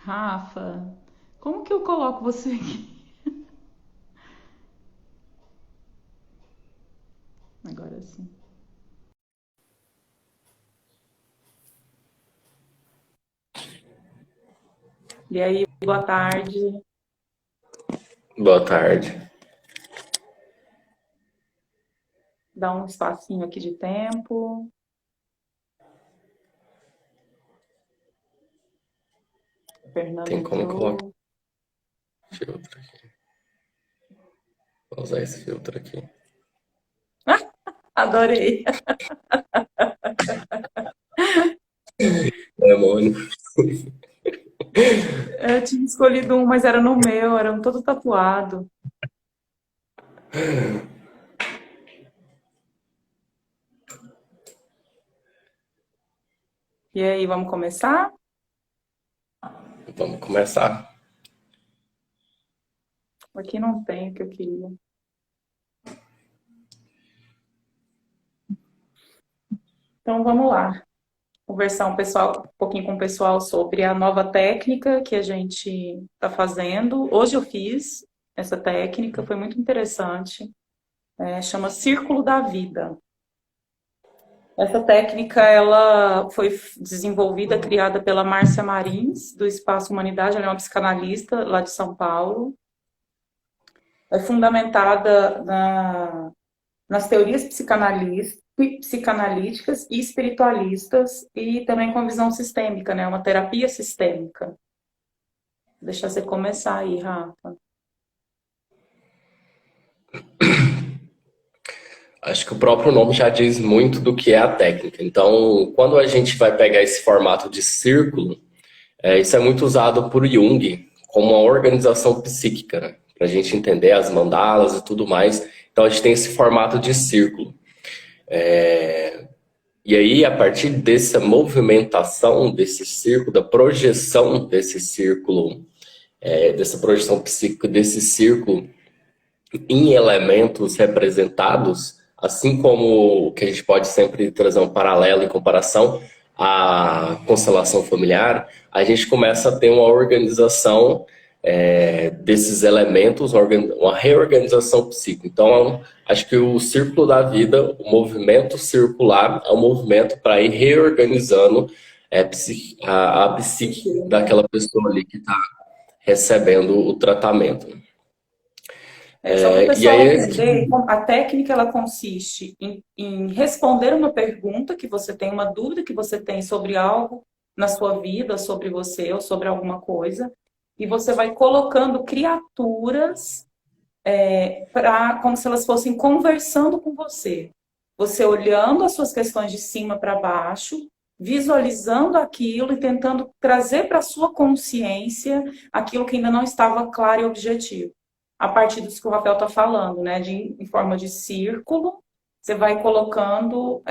Rafa, como que eu coloco você aqui? Agora sim. E aí, boa tarde. Boa tarde. Dá um espacinho aqui de tempo. Fernando Tem como colocar entrou. filtro aqui. Vou usar esse filtro aqui. Adorei. Demônio. Eu tinha escolhido um, mas era no meu, era um todo tatuado. E aí, vamos começar? Vamos começar. Aqui não tem o que eu queria. Então, vamos lá. Conversar um pouquinho com o pessoal sobre a nova técnica que a gente está fazendo. Hoje eu fiz essa técnica, foi muito interessante. Chama Círculo da Vida. Essa técnica ela foi desenvolvida, criada pela Márcia Marins, do Espaço Humanidade, ela é uma psicanalista lá de São Paulo. É fundamentada nas teorias psicanalíticas e espiritualistas e também com visão sistêmica, né? Uma terapia sistêmica. Deixa você começar aí, Rafa. Acho que o próprio nome já diz muito do que é a técnica. Então, quando a gente vai pegar esse formato de círculo, isso é muito usado por Jung como uma organização psíquica, né? Para a gente entender as mandalas e tudo mais. Então, a gente tem esse formato de círculo. E aí, a partir dessa movimentação desse círculo, da projeção desse círculo, dessa projeção psíquica desse círculo em elementos representados, assim como que a gente pode sempre trazer um paralelo em comparação à constelação familiar, a gente começa a ter uma organização desses elementos, uma reorganização psíquica. Então, acho que o círculo da vida, o movimento circular, é um movimento para ir reorganizando a psique daquela pessoa ali que está recebendo o tratamento. Só para o E pessoal aí, entender, a técnica ela consiste em responder uma pergunta que você tem, uma dúvida que você tem sobre algo na sua vida, sobre você ou sobre alguma coisa, e você vai colocando criaturas como se elas fossem conversando com você. Você olhando as suas questões de cima para baixo, visualizando aquilo e tentando trazer para a sua consciência aquilo que ainda não estava claro e objetivo. A partir disso que o Rafael está falando, né? Em forma de círculo, você vai colocando,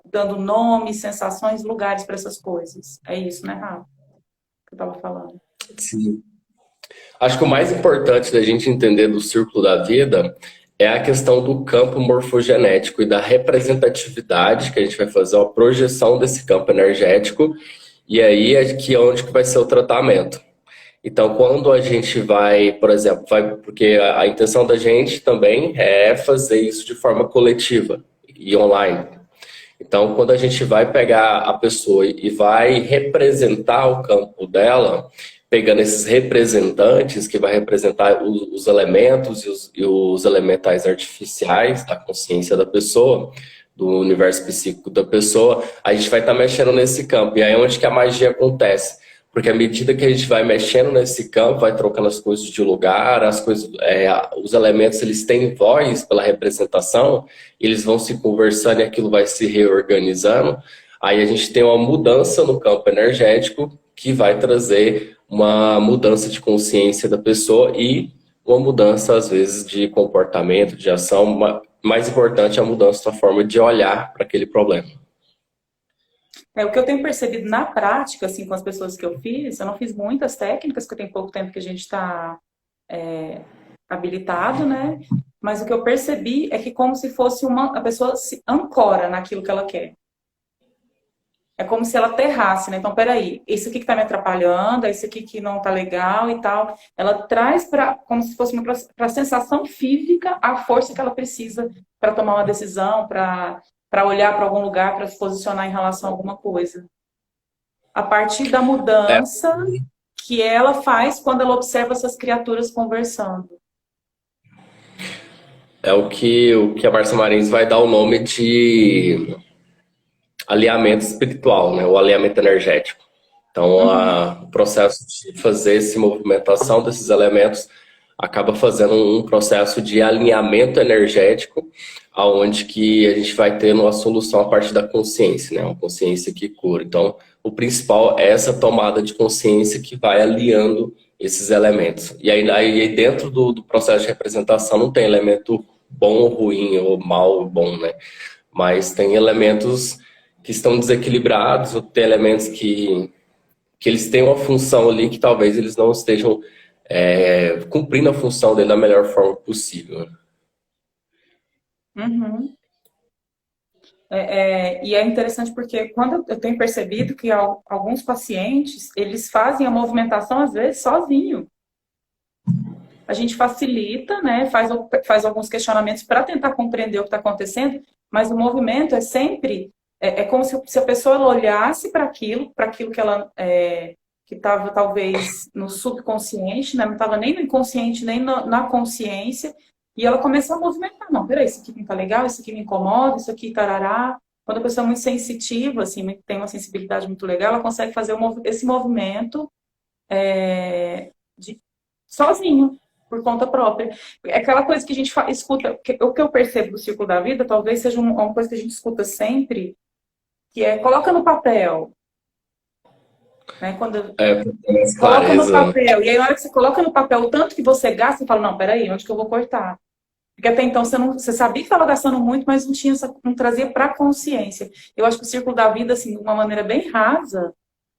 dando nomes, sensações, lugares para essas coisas. É isso, né, Rafa? Que eu estava falando. sim. Acho que o mais importante da gente entender do círculo da vida é a questão do campo morfogenético e da representatividade, que a gente vai fazer uma projeção desse campo energético, e aí é que onde que vai ser o tratamento. Então, quando a gente vai, por exemplo, porque a intenção da gente também é fazer isso de forma coletiva e online. Então, quando a gente vai pegar a pessoa e vai representar o campo dela, pegando esses representantes que vai representar os elementos e os elementais artificiais da consciência da pessoa, do universo psíquico da pessoa, a gente vai estar mexendo nesse campo. E aí é onde que a magia acontece. Porque à medida que a gente vai mexendo nesse campo, vai trocando as coisas de lugar, as coisas, os elementos eles têm voz pela representação, eles vão se conversando e aquilo vai se reorganizando. Aí a gente tem uma mudança no campo energético que vai trazer uma mudança de consciência da pessoa e uma mudança, às vezes, de comportamento, de ação. Mais importante é a mudança da forma de olhar para aquele problema. O que eu tenho percebido na prática, assim, com as pessoas que eu não fiz muitas técnicas, porque tem pouco tempo que a gente está habilitado, né? Mas o que eu percebi é que como se fosse a pessoa se ancora naquilo que ela quer. É como se ela aterrasse, né? Então, peraí, esse aqui que tá me atrapalhando, esse aqui que não tá legal e tal. Ela traz para, como se fosse para a sensação física, a força que ela precisa para tomar uma decisão, para olhar para algum lugar, para se posicionar em relação a alguma coisa. A partir da É, mudança que ela faz quando ela observa essas criaturas conversando. é o que a Marcia Marins vai dar o nome de alinhamento espiritual, né? O alinhamento energético. Então, Uhum, o processo de fazer essa movimentação desses elementos acaba fazendo um processo de alinhamento energético, aonde que a gente vai tendo a solução a partir da consciência, né? Uma consciência que cura. Então, o principal é essa tomada de consciência que vai alinhando esses elementos. E aí dentro do processo de representação não tem elemento bom ou ruim, ou mal ou bom, né? Mas tem elementos que estão desequilibrados, ou tem elementos que eles têm uma função ali que talvez eles não estejam cumprindo a função dele da melhor forma possível. uhum. E é interessante porque quando eu tenho percebido que alguns pacientes, eles fazem a movimentação às vezes sozinho. A gente facilita, né, faz alguns questionamentos para tentar compreender o que está acontecendo, mas o movimento é sempre, é como se a pessoa ela olhasse para aquilo que ela, que estava talvez no subconsciente, né, não estava nem no inconsciente, nem na consciência, e ela começa a movimentar. Não, peraí, isso aqui não está legal, isso aqui me incomoda, isso aqui tarará. Quando a pessoa é muito sensitiva, assim, tem uma sensibilidade muito legal, ela consegue fazer esse movimento de, sozinho, por conta própria. É aquela coisa que a gente escuta, o que eu percebo do ciclo da vida, talvez seja uma coisa que a gente escuta sempre, que é coloca no papel. Né? Quando Tem mais coloca no clareza, né? papel, e aí na hora que você coloca no papel o tanto que você gasta, você fala, não, peraí, onde que eu vou cortar? Porque até então você sabia que estava gastando muito, mas não trazia para a consciência. Eu acho que o círculo da vida, assim, de uma maneira bem rasa,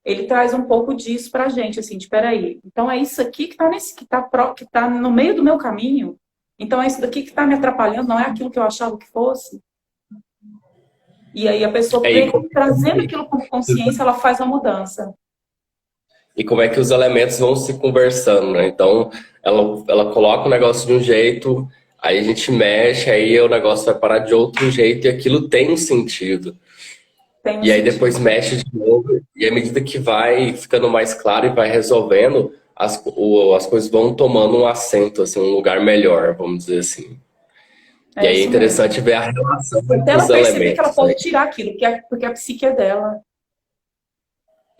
ele traz um pouco disso pra gente, assim, de peraí. Então é isso aqui que tá que tá no meio do meu caminho. Então é isso daqui que tá me atrapalhando, não é aquilo que eu achava que fosse. E aí a pessoa É, trazendo aquilo como consciência, ela faz uma mudança. e como é que os elementos vão se conversando, né? Então, ela coloca o negócio de um jeito, aí a gente mexe, aí o negócio vai parar de outro jeito, e aquilo tem um sentido. Tem um E aí depois sentido. mexe de novo, e à medida que vai ficando mais claro e vai resolvendo, as coisas vão tomando um assento, assim, um lugar melhor, vamos dizer assim. E É aí é isso mesmo. interessante ver a relação Até entre ela os perceber que ela elementos, né? pode tirar aquilo, porque a psique é dela.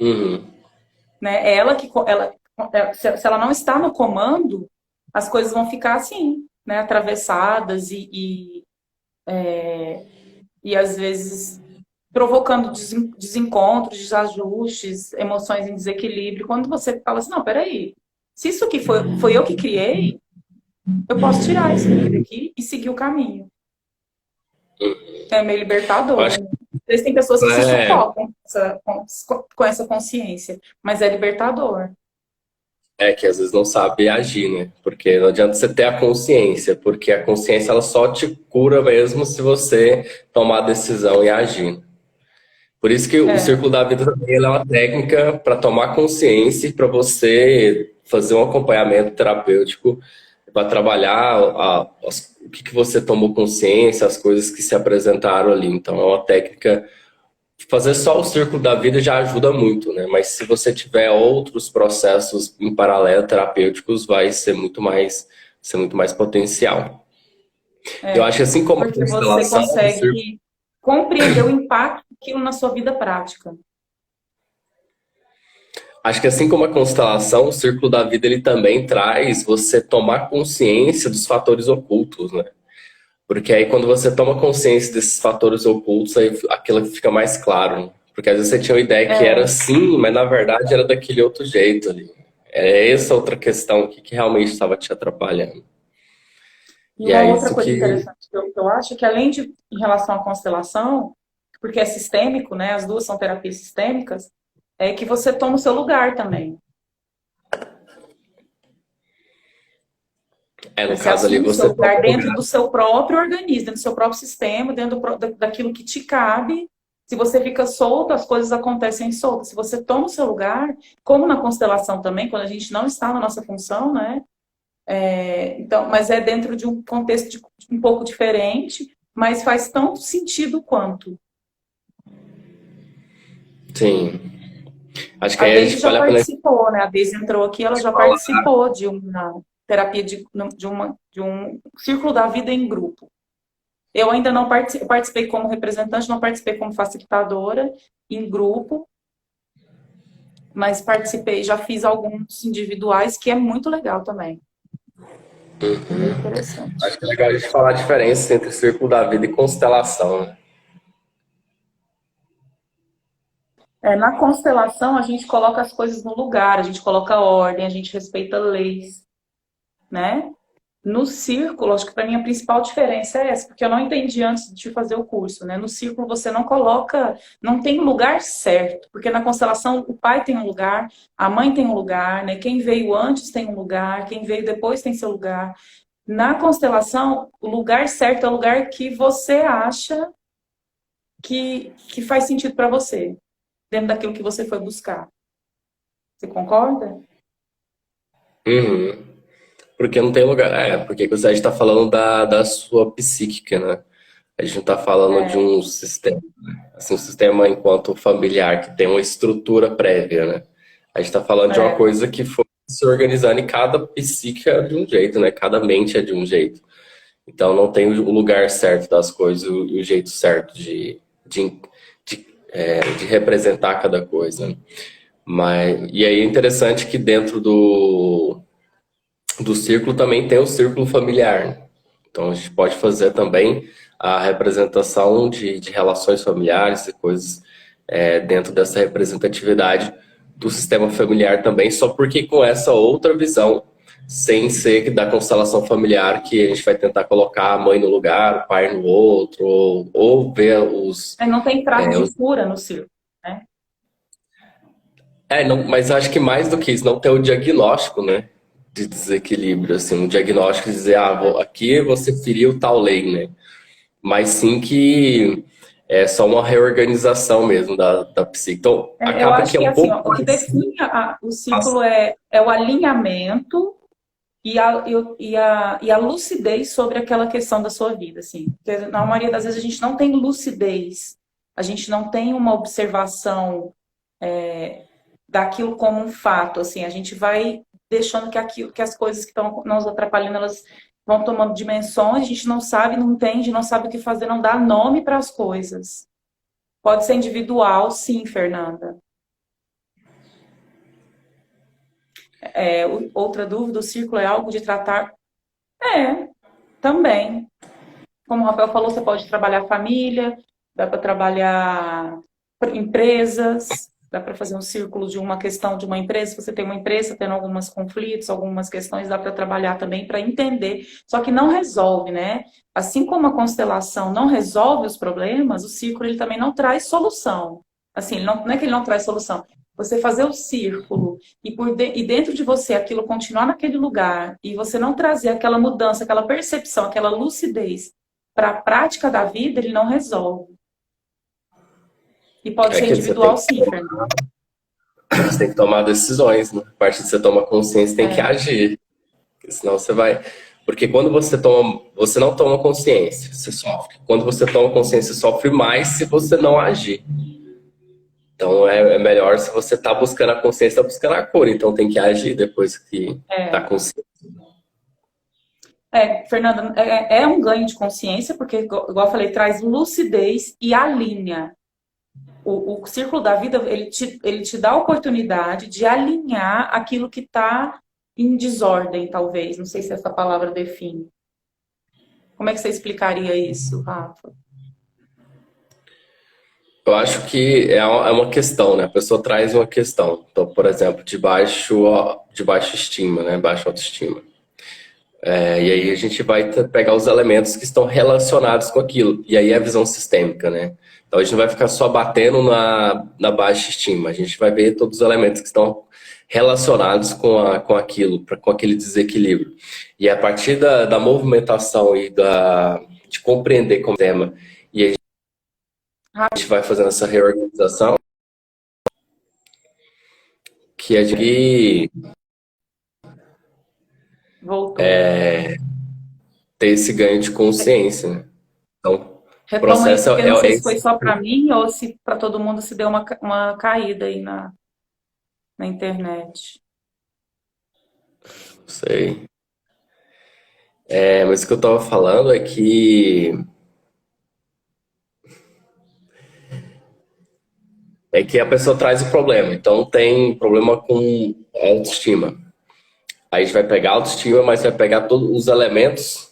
Uhum. Né? É ela que se ela não está no comando, as coisas vão ficar assim, né? Atravessadas e às vezes provocando desencontros, desajustes, emoções em desequilíbrio. Quando você fala assim, não, peraí, se isso aqui foi eu que criei, eu posso tirar isso daqui e seguir o caminho. É meio Eu libertador, acho né? Às vezes tem pessoas que que se é, sufocam com essa consciência, mas é libertador. é que às vezes não sabe agir, né? Porque não adianta você ter a consciência, porque a consciência ela só te cura mesmo se você tomar a decisão e agir. Por isso que o É, Círculo da Vida também ele é uma técnica para tomar consciência e para você fazer um acompanhamento terapêutico para trabalhar o que você tomou consciência, as coisas que se apresentaram ali. Então é uma técnica. Fazer só o Círculo da Vida já ajuda muito, né? Mas se você tiver outros processos em paralelo terapêuticos, vai ser muito mais potencial. Eu acho que assim como a porque você constelação, consegue compreender o impacto daquilo na sua vida prática. acho que assim como a constelação, o Círculo da Vida ele também traz você tomar consciência dos fatores ocultos, né? Porque aí quando você toma consciência desses fatores ocultos, aí aquilo fica mais claro, né? Porque às vezes você tinha uma ideia que era É, assim, mas na verdade era daquele outro jeito ali. É essa outra questão aqui que realmente estava te atrapalhando. e E uma é outra isso coisa que interessante que eu acho é que além de em relação à constelação, porque é sistêmico, né? As duas são terapias sistêmicas, é que você toma o seu lugar também. no Você caso ali assume o seu você toma lugar dentro lugar. do seu próprio organismo, dentro do seu próprio sistema, dentro daquilo que te cabe. Se você fica solto, as coisas acontecem soltas. Se você toma o seu lugar, como na constelação também, quando a gente não está na nossa função, né? Então, mas é dentro de um contexto um pouco diferente, mas faz tanto sentido quanto. Sim. Acho que A aí a Deise gente já vale a pena participou, né? A Deise entrou aqui, ela já falar. participou de uma terapia de um círculo da vida em grupo. Eu ainda não participei como representante, não participei como facilitadora em grupo, mas participei, já fiz alguns individuais, que é muito legal também. Bem interessante. Acho que é legal a gente falar a diferença entre círculo da vida e constelação, né? Na constelação, a gente coloca as coisas no lugar, a gente coloca ordem, a gente respeita leis, né? No círculo, acho que para mim a principal diferença é essa, porque eu não entendi antes de fazer o curso, né? No círculo você não coloca, não tem um lugar certo, porque na constelação o pai tem um lugar, a mãe tem um lugar, né? Quem veio antes tem um lugar, quem veio depois tem seu lugar. Na constelação, o lugar certo é o lugar que você acha que faz sentido para você, dentro daquilo que você foi buscar. Você concorda? Uhum. Porque não tem lugar. Porque você está falando da sua psíquica, né? A gente não está falando de É, um sistema, né? Assim, um sistema enquanto familiar que tem uma estrutura prévia, né? A gente está falando de uma é. coisa que foi se organizando e cada psique é de um jeito, né? Cada mente é de um jeito. Então não tem o lugar certo das coisas e o jeito certo de representar cada coisa, né? E aí é interessante que dentro do círculo também tem o círculo familiar, né? Então a gente pode fazer também a representação de relações familiares e coisas dentro dessa representatividade do sistema familiar também, só porque com essa outra visão, sem ser da constelação familiar, que a gente vai tentar colocar a mãe no lugar, o pai no outro, ou ver Não tem traço de cura no círculo, né? não, mas acho que mais do que isso, não ter o diagnóstico, né? De desequilíbrio, assim, um diagnóstico de dizer, aqui você feriu tal lei, né? Mas sim que é só uma reorganização mesmo da psique. Então, Eu acaba acho que é que um assim, pouco ó, o que parecido. define o círculo é o alinhamento e a lucidez sobre aquela questão da sua vida, assim. Porque na maioria das vezes a gente não tem lucidez, a gente não tem uma observação daquilo como um fato, assim, a gente vai deixando que as coisas que estão nos atrapalhando, elas vão tomando dimensões, a gente não sabe, não entende, não sabe o que fazer, não dá nome para as coisas. Pode ser individual, sim, Fernanda. Outra dúvida, o círculo é algo de tratar? É, também. Como o Rafael falou, você pode trabalhar a família, dá para trabalhar empresas, dá para fazer um círculo de uma questão de uma empresa. Se você tem uma empresa tendo alguns conflitos, algumas questões, dá para trabalhar também para entender. Só que não resolve, né? Assim como a constelação não resolve os problemas, o círculo ele também não traz solução. Assim, não é que ele não traz solução. Você fazer o círculo e dentro de você aquilo continuar naquele lugar e você não trazer aquela mudança, aquela percepção, aquela lucidez para a prática da vida, ele não resolve. E pode É ser que individual, sim, Fernando. você tem que tomar decisões, né? A partir de você toma consciência, tem que É, agir. Porque senão você vai. Porque quando você não toma consciência, você sofre. Quando você toma consciência, você sofre mais se você não agir. Então é melhor se você está buscando a consciência, está buscando a cura. Então tem que agir depois que está é. consciente. Fernanda, é um ganho de consciência, porque, igual eu falei, traz lucidez e alinha. O círculo da vida, ele te dá a oportunidade de alinhar aquilo que está em desordem, talvez. Não sei se essa palavra define. Como é que você explicaria isso, Rafa? Eu acho que é uma questão, né? A pessoa traz uma questão. Então, por exemplo, de baixa estima, né? Baixa autoestima. E aí a gente vai pegar os elementos que estão relacionados com aquilo. E aí é a visão sistêmica, né? Então a gente não vai ficar só batendo na baixa estima. A gente vai ver todos os elementos que estão relacionados com aquilo, com aquele desequilíbrio. E a partir da movimentação de compreender como tema, e A gente vai fazendo essa reorganização, que é de Voltou. ter esse ganho de consciência, né? Então, o Retoma aí, processo porque eu não sei se foi esse. só para mim ou se para todo mundo se deu uma caída aí na internet. Não sei. Mas o que eu estava falando é que a pessoa traz o problema. Então, tem problema com autoestima. Aí a gente vai pegar a autoestima, mas vai pegar todos os elementos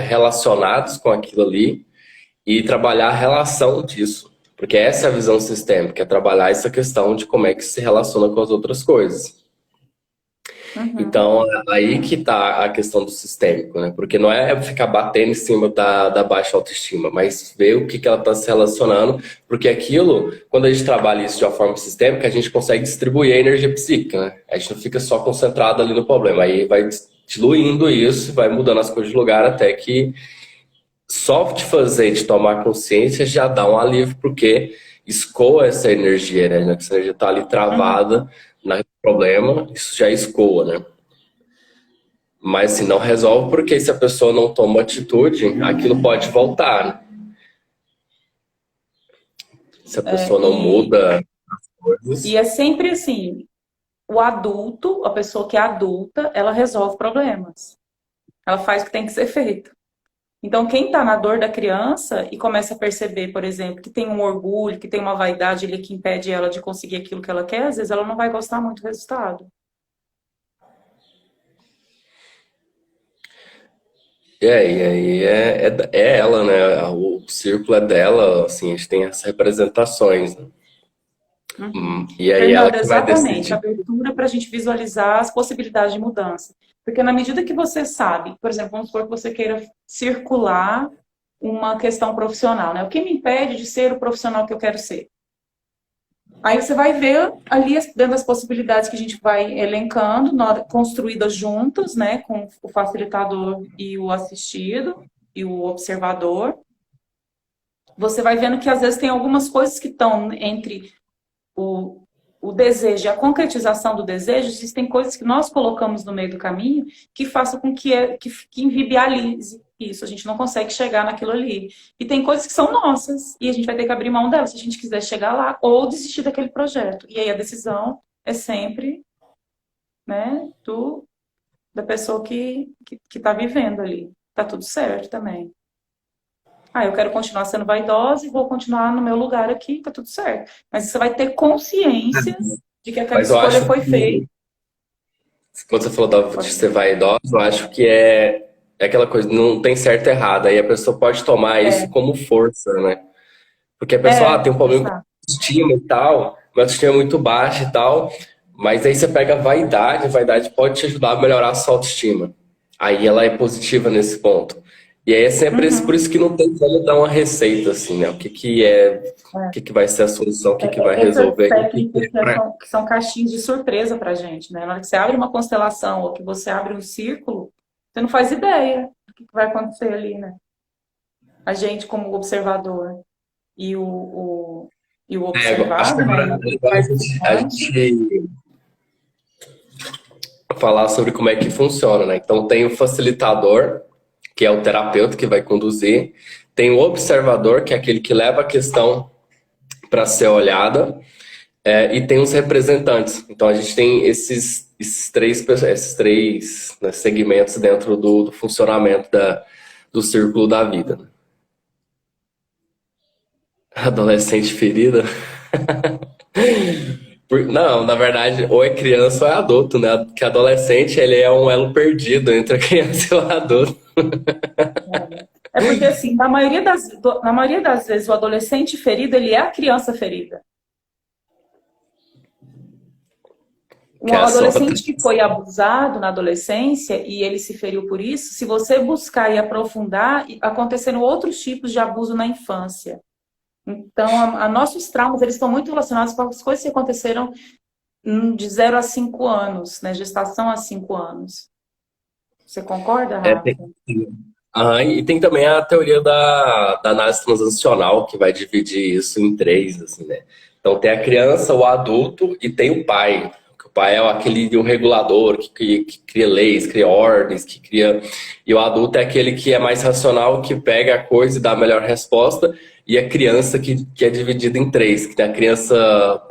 relacionados com aquilo ali e trabalhar a relação disso. Porque essa é a visão sistêmica, é trabalhar essa questão de como é que se relaciona com as outras coisas. Uhum. Então, aí que tá a questão do sistêmico, né? Porque não é ficar batendo em cima da baixa autoestima, mas ver o que ela está se relacionando, porque aquilo, quando a gente trabalha isso de uma forma sistêmica, a gente consegue distribuir a energia psíquica, né? A gente não fica só concentrado ali no problema, aí vai diluindo isso, vai mudando as coisas de lugar até que só de fazer, de tomar consciência, já dá um alívio, porque escoa essa energia, né? Essa energia está ali Uhum. travada no problema, isso já escoa, né? Mas se não resolve, porque se a pessoa não toma atitude, aquilo pode voltar, né? Se a É, pessoa não muda e coisas. é sempre assim, o adulto, a pessoa que é adulta, ela resolve problemas. Ela faz o que tem que ser feito. Então, quem está na dor da criança e começa a perceber, por exemplo, que tem um orgulho, que tem uma vaidade ali que impede ela de conseguir aquilo que ela quer, às vezes ela não vai gostar muito do resultado. E aí é ela, né? O círculo é dela, assim, a gente tem as representações, né? Uhum. E aí ela Fernanda, que vai exatamente, decidir. abertura para a gente visualizar as possibilidades de mudança. Porque na medida que você sabe, por exemplo, vamos supor que você queira circular uma questão profissional, né? O que me impede de ser o profissional que eu quero ser? Aí você vai ver ali dentro das possibilidades que a gente vai elencando, construídas juntas, né, com o facilitador e o assistido e o observador. Você vai vendo que às vezes tem algumas coisas que estão entre o, o desejo e a concretização do desejo, existem coisas que nós colocamos no meio do caminho que façam com que inviabilize isso. A gente não consegue chegar naquilo ali. E tem coisas que são nossas e a gente vai ter que abrir mão delas se a gente quiser chegar lá ou desistir daquele projeto. E aí a decisão é sempre, né, da pessoa que tá vivendo ali. Tá tudo certo também. Ah, eu quero continuar sendo vaidosa e vou continuar no meu lugar aqui, tá tudo certo. Mas você vai ter consciência de que aquela Mas eu escolha acho foi feita. que, quando você falou de Pode ser ser. vaidosa, eu acho que é aquela coisa, não tem certo e errado. Aí a pessoa pode tomar isso É, como força, né? Porque a pessoa tem um problema com exato. autoestima e tal, minha autoestima é muito baixa e tal, mas aí você pega a vaidade pode te ajudar a melhorar a sua autoestima. Aí ela é positiva nesse ponto. E aí é sempre por Uhum. isso que não tem como dar uma receita assim, né? O que vai ser a solução, o que vai Essas resolver, técnicas que são caixinhas de surpresa pra gente, né? Na hora que você abre uma constelação ou que você abre um círculo, você não faz ideia do que vai acontecer ali, né? A gente, como observador, e o acho que observado, né? agora E é o legal a participante. gente falar sobre como é que funciona, né? Então tem o facilitador, que é o terapeuta que vai conduzir, tem o observador, que é aquele que leva a questão para ser olhada, e tem os representantes. Então a gente tem esses três, né, segmentos dentro do funcionamento do círculo da vida. Adolescente ferida? Não, na verdade, ou é criança ou é adulto, né? Que adolescente ele é um elo perdido entre a criança e o adulto. É porque, assim, na maioria das vezes, o adolescente ferido, ele é a criança ferida. Um Que é só pra... adolescente que foi abusado na adolescência e ele se feriu por isso, se você buscar e aprofundar, aconteceram outros tipos de abuso na infância. Então, nossos traumas, eles estão muito relacionados com as coisas que aconteceram de 0 a 5 anos, né? Gestação a 5 anos. Você concorda, é, Rafa? E tem também a teoria da análise transacional, que vai dividir isso em três, assim, né? Então tem a criança, o adulto e tem o pai. O pai é aquele um regulador que cria leis, cria ordens, que cria. E o adulto é aquele que é mais racional, que pega a coisa e dá a melhor resposta. E a criança que é dividida em três, que tem a criança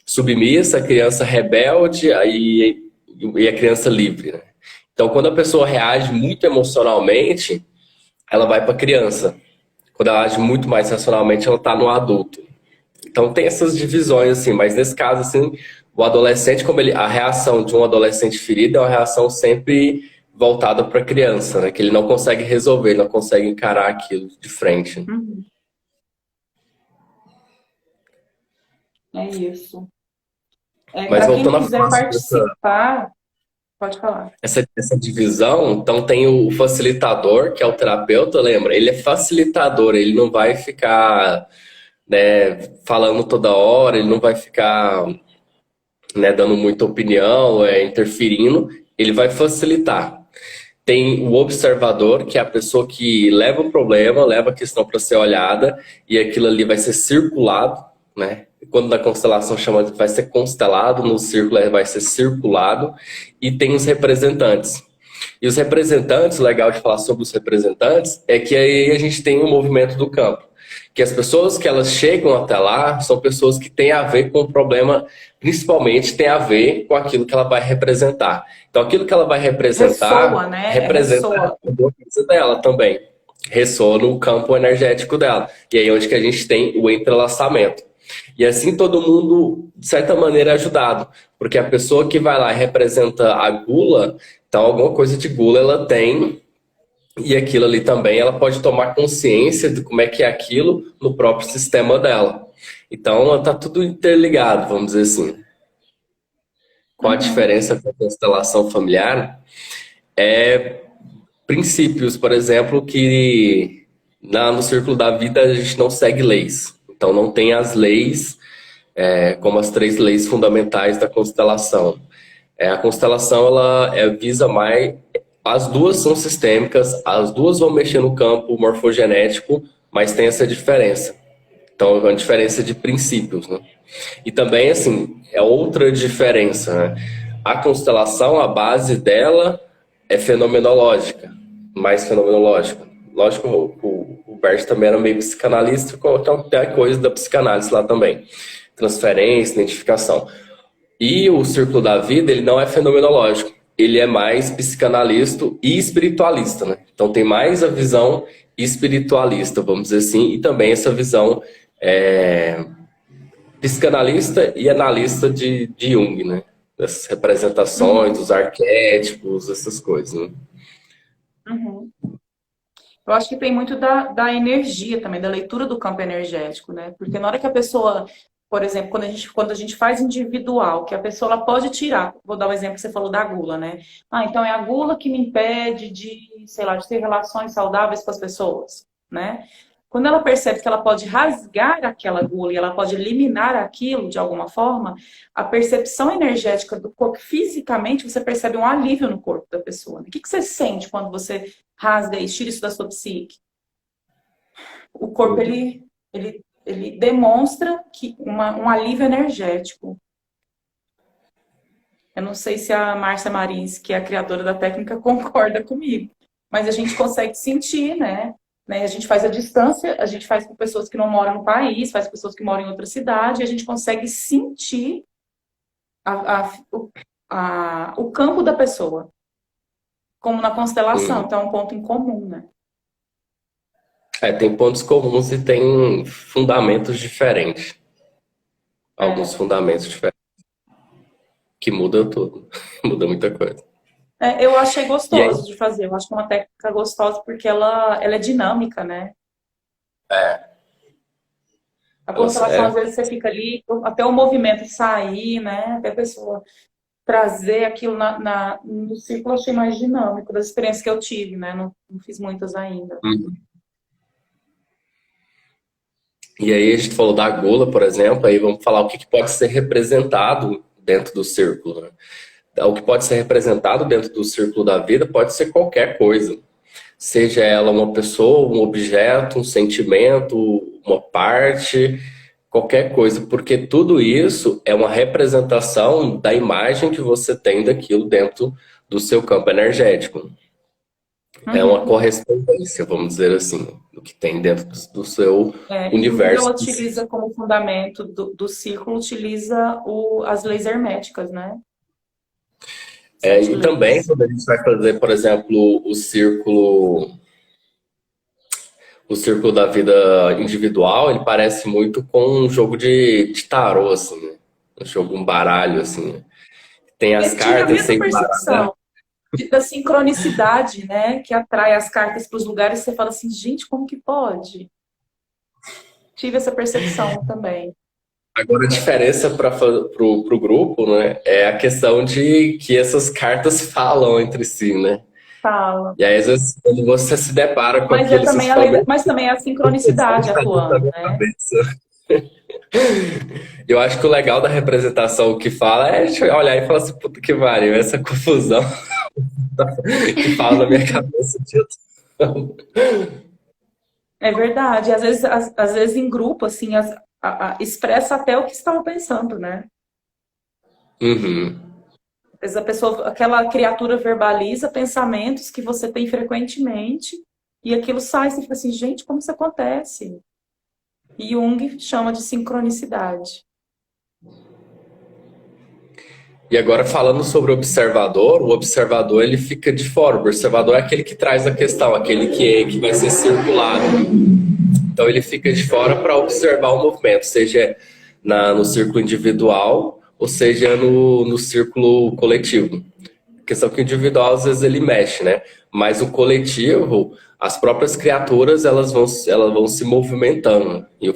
submissa, a criança rebelde e a criança livre, né? Então, quando a pessoa reage muito emocionalmente, ela vai para a criança. Quando ela age muito mais racionalmente, ela está no adulto. Então, tem essas divisões, assim, mas nesse caso, assim, o adolescente, a reação de um adolescente ferido é uma reação sempre voltada para a criança, né? Que ele não consegue resolver, ele não consegue encarar aquilo de frente. É isso. Mas Para quem voltando a quiser falar sobre participar, pode falar. essa divisão, então tem o facilitador, que é o terapeuta, lembra? Ele é facilitador, ele não vai ficar, né, falando toda hora, ele não vai ficar, né, dando muita opinião, interferindo, ele vai facilitar. Tem o observador, que é a pessoa que leva o problema, leva a questão para ser olhada, e aquilo ali vai ser circulado, né? Quando na constelação chama, vai ser constelado, no círculo vai ser circulado, e tem os representantes. E os representantes, o legal de falar sobre os representantes, é que aí a gente tem o movimento do campo. Que as pessoas que elas chegam até lá são pessoas que têm a ver com o problema, principalmente tem a ver com aquilo que ela vai representar. Então, aquilo que ela vai representar, Ressoa, né? representa Ressoa. alguma coisa dela também. Ressoa no campo energético dela. E aí é onde que a gente tem o entrelaçamento. E assim todo mundo, de certa maneira, é ajudado. Porque a pessoa que vai lá e representa a gula, então alguma coisa de gula ela tem. E aquilo ali também, ela pode tomar consciência de como é que é aquilo no próprio sistema dela. Então, está tudo interligado, vamos dizer assim. Qual a diferença com a constelação familiar? É princípios, por exemplo, que no círculo da vida a gente não segue leis. Então, não tem as leis, como as três leis fundamentais da constelação. A constelação, ela visa mais. As duas são sistêmicas, as duas vão mexer no campo morfogenético, mas tem essa diferença. Então, é uma diferença de princípios, né? E também, assim, é outra diferença, né? A constelação, a base dela é fenomenológica, mais fenomenológica. Lógico, o Bert também era meio psicanalista, então tem a coisa da psicanálise lá também. Transferência, identificação. E o círculo da vida, ele não é fenomenológico. Ele é mais psicanalista e espiritualista, né? Então tem mais a visão espiritualista, vamos dizer assim, e também essa visão psicanalista e analista de Jung, né? Dessas representações, dos arquétipos, essas coisas, né? Uhum. Eu acho que tem muito da energia também, da leitura do campo energético, né? Porque na hora que a pessoa, por exemplo, quando a gente faz individual, que a pessoa ela pode tirar, vou dar o exemplo que você falou da gula, né? Então é a gula que me impede de, sei lá, de ter relações saudáveis com as pessoas, né? Quando ela percebe que ela pode rasgar aquela gula e ela pode eliminar aquilo de alguma forma, a percepção energética do corpo, fisicamente, você percebe um alívio no corpo da pessoa. O que você sente quando você rasga e tira isso da sua psique? O corpo, ele demonstra um alívio energético. Eu não sei se a Márcia Marins, que é a criadora da técnica, concorda comigo, mas a gente consegue sentir, né? A gente faz a distância, a gente faz com pessoas que não moram no país, faz com pessoas que moram em outra cidade, e a gente consegue sentir o campo da pessoa, como na constelação, então é um ponto em comum, né? Tem pontos comuns e tem fundamentos diferentes. Alguns fundamentos diferentes. Que muda tudo. Muda muita coisa. Eu achei gostoso de fazer. Eu acho que é uma técnica gostosa porque ela é dinâmica, né? A constelação, às vezes, você fica ali, até o movimento sair, né? Até a pessoa trazer aquilo no círculo, eu achei mais dinâmico das experiências que eu tive, né? Não fiz muitas ainda. E aí a gente falou da gula, por exemplo, aí vamos falar o que pode ser representado dentro do círculo, né? O que pode ser representado dentro do círculo da vida pode ser qualquer coisa. seja ela uma pessoa, um objeto, um sentimento, uma parte, qualquer coisa, porque tudo isso é uma representação da imagem que você tem daquilo dentro do seu campo energético. É uma Uhum. correspondência, vamos dizer assim, do que tem dentro do seu E o Jung, universo. ela utiliza como fundamento do círculo, utiliza as leis herméticas, né? Sete E também, leis. quando a gente vai fazer, por exemplo, o círculo da vida individual, ele parece muito com um jogo de tarô, assim, né? Um jogo, um baralho, assim, né? Tem as Eu tive a cartas mesma sem baralhar. percepção da sincronicidade, né? Que atrai as cartas para os lugares e você fala assim, gente, como que pode? Tive essa percepção também. Agora, a diferença para o grupo, né, é a questão de que essas cartas falam entre si, né? Fala. E aí, às vezes, quando você se depara com Mas é aquilo, você também a fala, lei, meu mas também é a Deus, sincronicidade está dentro da atuando, minha né? cabeça. Eu acho que o legal da representação que fala é a gente olhar e falar assim, puta que pariu, essa confusão que fala na minha cabeça o dia todo. É verdade. Às vezes em grupo, assim, expressa até o que estava pensando, né? Uhum. Às vezes a pessoa, aquela criatura verbaliza pensamentos que você tem frequentemente e aquilo sai, você fica assim, gente, como isso acontece? E Jung chama de sincronicidade. E agora falando sobre o observador ele fica de fora. O observador é aquele que traz a questão, aquele que vai ser circulado. Então ele fica de fora para observar o movimento, seja no círculo individual ou seja no círculo coletivo. A questão que o individual às vezes ele mexe, né? Mas o coletivo, as próprias criaturas elas vão se movimentando e o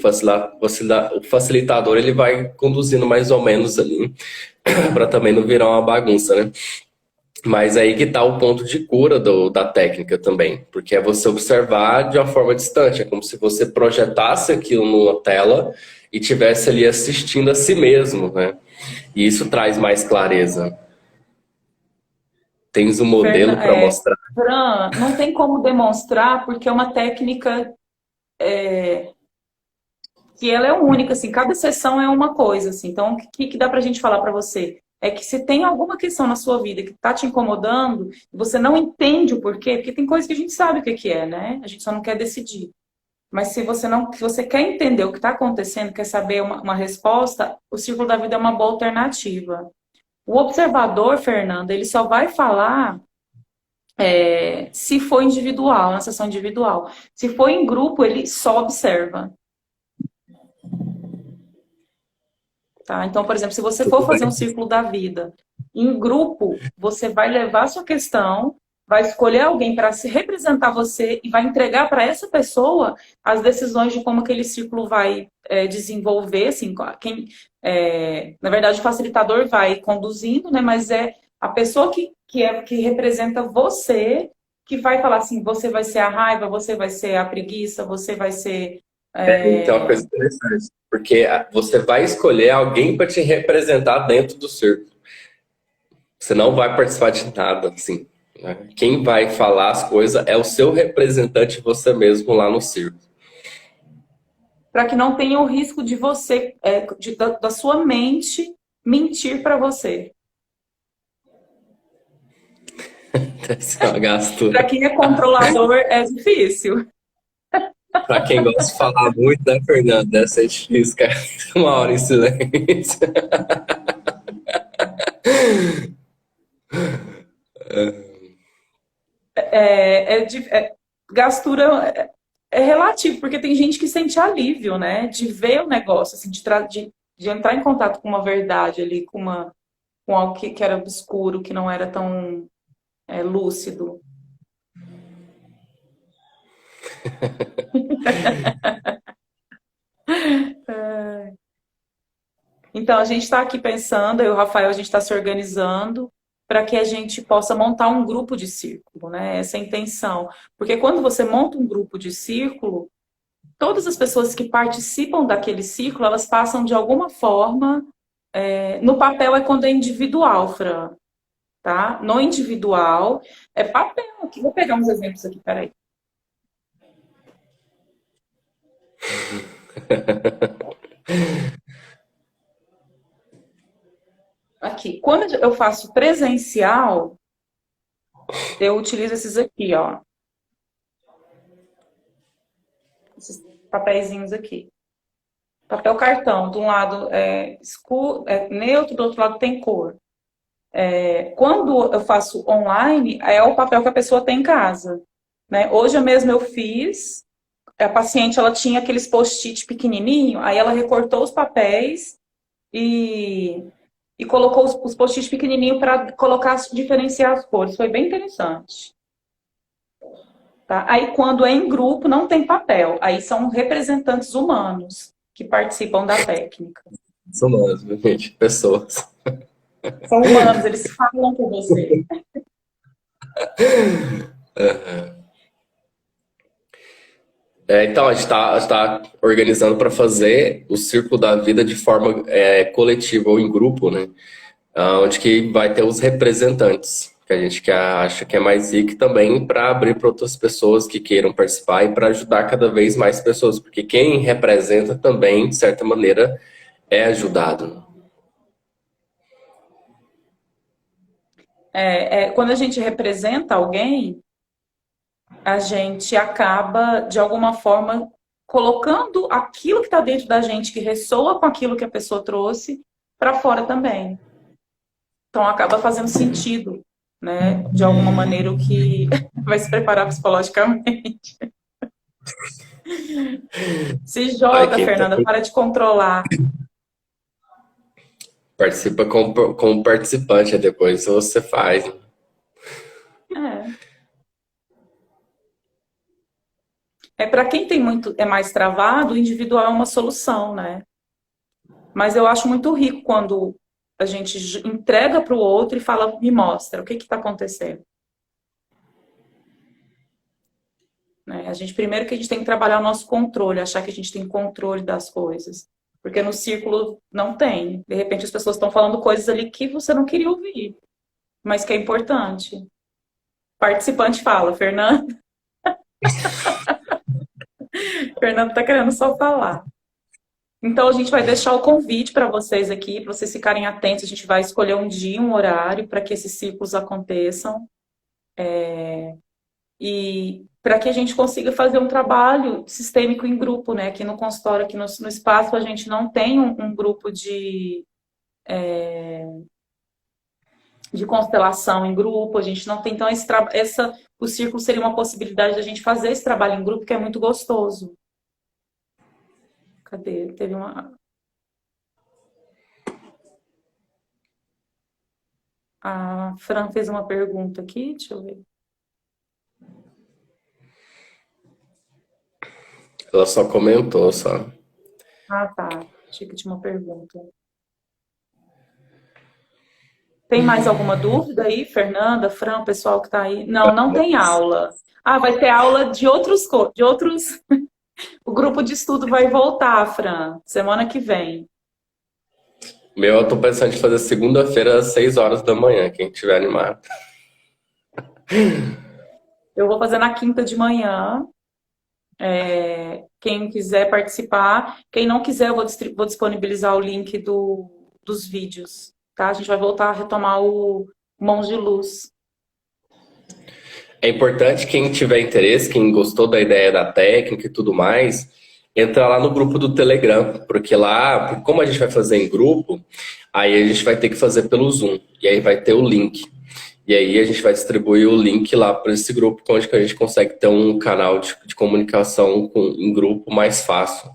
facilitador ele vai conduzindo mais ou menos ali para também não virar uma bagunça, né? Mas aí que tá o ponto de cura da técnica também, porque é você observar de uma forma distante, é como se você projetasse aquilo numa tela e tivesse ali assistindo a si mesmo, né? E isso traz mais clareza. Tens um modelo para mostrar. Fran, não tem como demonstrar porque é uma técnica que ela é única, assim, cada sessão é uma coisa, assim. Então, o que dá pra gente falar para você? É que se tem alguma questão na sua vida que tá te incomodando, você não entende o porquê, porque tem coisa que a gente sabe o que que é, né? A gente só não quer decidir. Mas se você quer entender o que está acontecendo, quer saber uma resposta, o círculo da vida é uma boa alternativa. O observador, Fernanda, ele só vai falar se for individual, na sessão individual. Se for em grupo, ele só observa. Tá? Então, por exemplo, se você for Tudo fazer um bem. círculo da vida em grupo, você vai levar a sua questão, vai escolher alguém para se representar você e vai entregar para essa pessoa as decisões de como aquele círculo vai desenvolver. Assim, na verdade, o facilitador vai conduzindo, né? Mas é a pessoa que representa você que vai falar assim: você vai ser a raiva, você vai ser a preguiça, você vai ser. Então, é uma coisa interessante, porque você vai escolher alguém para te representar dentro do círculo. Você não vai participar de nada, assim, né? Quem vai falar as coisas é o seu representante, você mesmo lá no círculo. Para que não tenha o risco de você, da sua mente mentir para você. Essa é uma gastura. Para quem é controlador é difícil. Pra quem gosta de falar muito, né, Fernando? Deve ser difícil, cara. Uma hora em silêncio. Gastura é relativo, porque tem gente que sente alívio, né? De ver o negócio, assim, de entrar em contato com uma verdade ali, com algo que era obscuro, que não era tão lúcido. Então, a gente está aqui pensando, eu e o Rafael, a gente está se organizando para que a gente possa montar um grupo de círculo, né? Essa é a intenção. Porque quando você monta um grupo de círculo, todas as pessoas que participam daquele círculo, elas passam de alguma forma. No papel é quando é individual, Fran. tá? No individual, é papel aqui. Vou pegar uns exemplos aqui, peraí. Aqui, quando eu faço presencial, eu utilizo esses aqui, ó. Esses papeizinhos aqui. Papel cartão, de um lado é escuro, é neutro, do outro lado tem cor. Quando eu faço online, é o papel que a pessoa tem em casa, né? Hoje mesmo eu fiz, a paciente ela tinha aqueles post-it pequenininho, aí ela recortou os papéis e colocou os post-it pequenininho para colocar, diferenciar as cores. Foi bem interessante. Tá? Aí quando é em grupo não tem papel, aí são representantes humanos que participam da técnica. São nós, gente, pessoas. São humanos, eles falam com você. Então, a gente está organizando para fazer o Círculo da Vida de forma coletiva ou em grupo, né? Onde que vai ter os representantes, que a gente acha que é mais rico também para abrir para outras pessoas que queiram participar e para ajudar cada vez mais pessoas, porque quem representa também, de certa maneira, é ajudado. Quando a gente representa alguém, a gente acaba, de alguma forma, colocando aquilo que está dentro da gente, que ressoa com aquilo que a pessoa trouxe, para fora também. Então, acaba fazendo sentido, né? De alguma maneira, o que vai se preparar psicologicamente. Se joga, Fernanda, para de controlar. Participa como participante, depois você faz. Para quem tem muito, é mais travado, o individual é uma solução, né? Mas eu acho muito rico quando a gente entrega para o outro e fala, me mostra, o que está acontecendo? Né? Primeiro que a gente tem que trabalhar o nosso controle, achar que a gente tem controle das coisas. Porque no círculo não tem. De repente as pessoas estão falando coisas ali que você não queria ouvir, mas que é importante. O participante fala, Fernando. Fernando está querendo só falar. Então, a gente vai deixar o convite para vocês aqui, para vocês ficarem atentos. A gente vai escolher um dia, um horário, para que esses ciclos aconteçam. E para que a gente consiga fazer um trabalho sistêmico em grupo, né? Aqui no consultório, aqui no espaço, a gente não tem um grupo de constelação em grupo, a gente não tem. Então, o círculo seria uma possibilidade da gente fazer esse trabalho em grupo, que é muito gostoso. Cadê? Teve uma... A Fran fez uma pergunta aqui, deixa eu ver. Ela só comentou, só. Ah, tá. Achei que tinha uma pergunta. Tem mais alguma dúvida aí, Fernanda, Fran, pessoal que tá aí? Não, não tem aula. Ah, vai ter aula de outros... O grupo de estudo vai voltar, Fran, semana que vem. Eu tô pensando em fazer segunda-feira às 6 horas da manhã, quem tiver animado. Eu vou fazer na quinta de manhã. Quem quiser participar. Quem não quiser, eu vou disponibilizar o link dos vídeos. Tá? A gente vai voltar a retomar o Mãos de Luz. É importante quem tiver interesse, quem gostou da ideia da técnica e tudo mais, entrar lá no grupo do Telegram, porque lá, como a gente vai fazer em grupo, aí a gente vai ter que fazer pelo Zoom, e aí vai ter o link. E aí a gente vai distribuir o link lá para esse grupo, onde que a gente consegue ter um canal de comunicação em grupo mais fácil.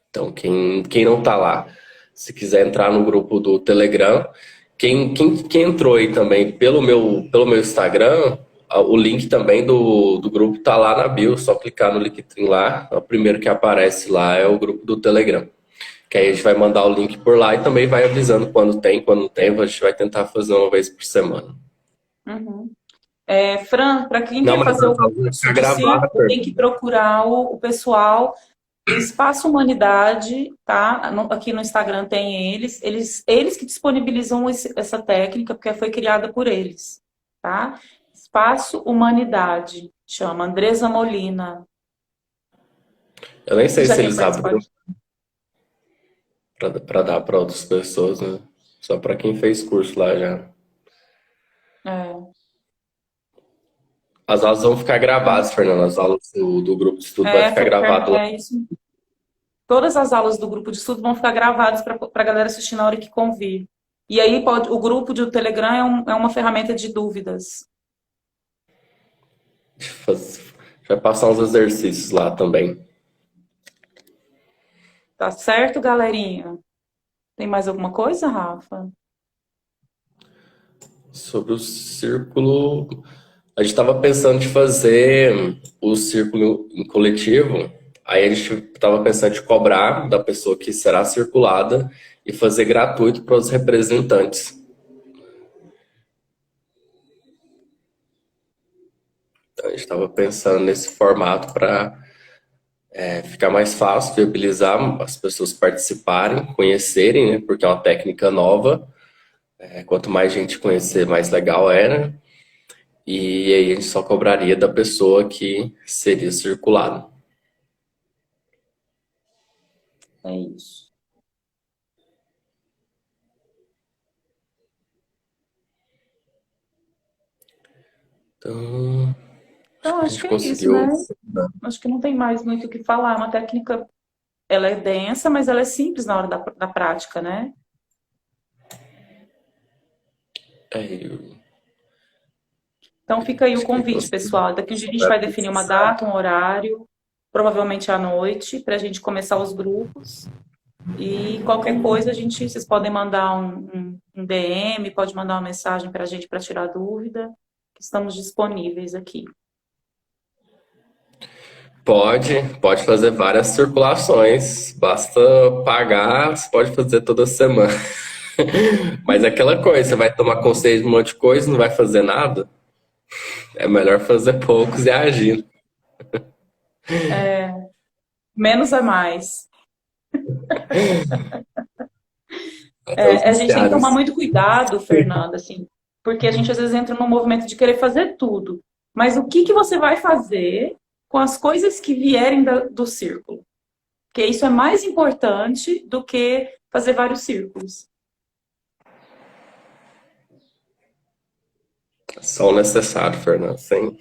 Então, quem não tá lá, se quiser entrar no grupo do Telegram, quem entrou aí também pelo meu Instagram, o link também do grupo tá lá na bio, só clicar no Linktree lá, o primeiro que aparece lá é o grupo do Telegram. Que aí a gente vai mandar o link por lá e também vai avisando quando tem, quando não tem, a gente vai tentar fazer uma vez por semana. Uhum. Fran, para quem quer fazer o curso, tem que procurar o pessoal O Espaço Humanidade, tá? Aqui no Instagram tem eles que disponibilizam essa técnica, porque foi criada por eles, tá? Espaço Humanidade, chama Andresa Molina. Eu nem Você sei já se quer eles participar? abriram para dar para outras pessoas, né? Só para quem fez curso lá já. É. As aulas vão ficar Então, gravadas, Fernando. As aulas do grupo de estudo vai ficar gravado lá. É isso. Todas as aulas do grupo de estudo vão ficar gravadas para a galera assistir na hora que convir. E aí o grupo do Telegram é uma ferramenta de dúvidas. Vai passar uns exercícios lá também. Tá certo, galerinha? Tem mais alguma coisa, Rafa? Sobre o círculo, a gente estava pensando de fazer o círculo em coletivo. Aí a gente estava pensando de cobrar da pessoa que será circulada e fazer gratuito para os representantes. Então, a gente estava pensando nesse formato para ficar mais fácil, viabilizar as pessoas participarem, conhecerem, né? Porque é uma técnica nova. Quanto mais gente conhecer, mais legal é, né? E aí a gente só cobraria da pessoa que seria circulada. É isso. Então, acho Então, que a acho gente que é isso, conseguiu. né? Acho que não tem mais muito o que falar. É uma técnica, ela é densa, mas ela é simples na hora da prática, né? Eu Então, fica aí o acho que convite, conseguiu. pessoal. Daqui um dia a gente vai definir uma data, um horário, provavelmente à noite, para a gente começar os grupos. E qualquer coisa, vocês podem mandar um DM, pode mandar uma mensagem para a gente para tirar dúvida, que estamos disponíveis aqui. Pode fazer várias circulações, basta pagar, você pode fazer toda semana. Mas é aquela coisa, você vai tomar conselho de um monte de coisa, e não vai fazer nada, é melhor fazer poucos e agir. Menos é mais. Até os A gente tem que tomar viciados. muito cuidado, Fernanda, assim, porque a gente às vezes entra num movimento de querer fazer tudo. Mas o que você vai fazer com as coisas que vierem do círculo? Porque isso é mais importante do que fazer vários círculos. Só o necessário, Fernando, sem Um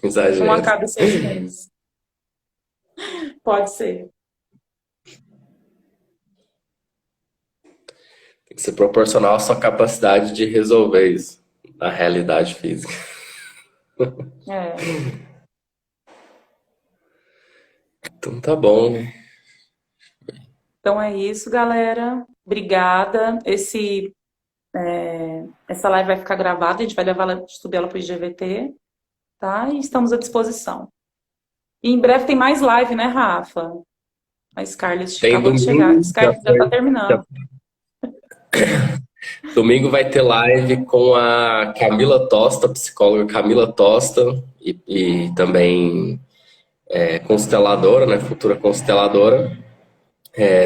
a exagero. cada 6 meses. Pode ser. Tem que ser proporcional à sua capacidade de resolver isso na realidade física. É. Então tá bom. Então é isso, galera. Obrigada. Essa live vai ficar gravada, a gente vai levar ela, subir ela para o IGVT, tá? E estamos à disposição. E em breve tem mais live, né, Rafa? A Scarlett Tem acabou de chegar. domingo, Scarlett já está terminando. domingo vai ter live com a Camila Tosta, psicóloga Camila Tosta, e também consteladora, né? Futura consteladora.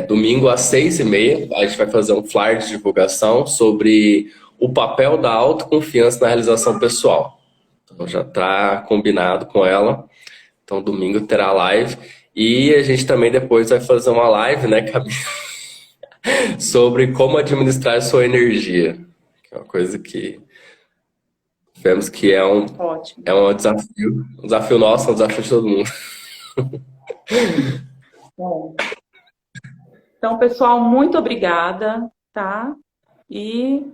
Domingo às 6h30, a gente vai fazer um flyer de divulgação sobre o papel da autoconfiança na realização pessoal. Então já está combinado com ela. Então domingo terá live. E a gente também depois vai fazer uma live, né, Camila, sobre como administrar a sua energia. Que é uma coisa que vemos que Ótimo. é um desafio nosso, um desafio de todo mundo. Bom. Então, pessoal, muito obrigada, tá? E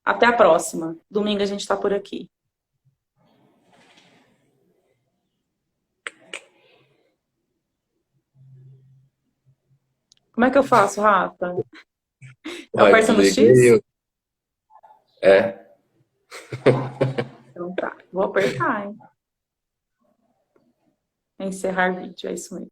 até a próxima. Domingo a gente está por aqui. Como é que eu faço, Rafa? Eu Vai, aperto no desliga X? aí. É. Então tá. Vou apertar, hein? Encerrar vídeo, é isso mesmo.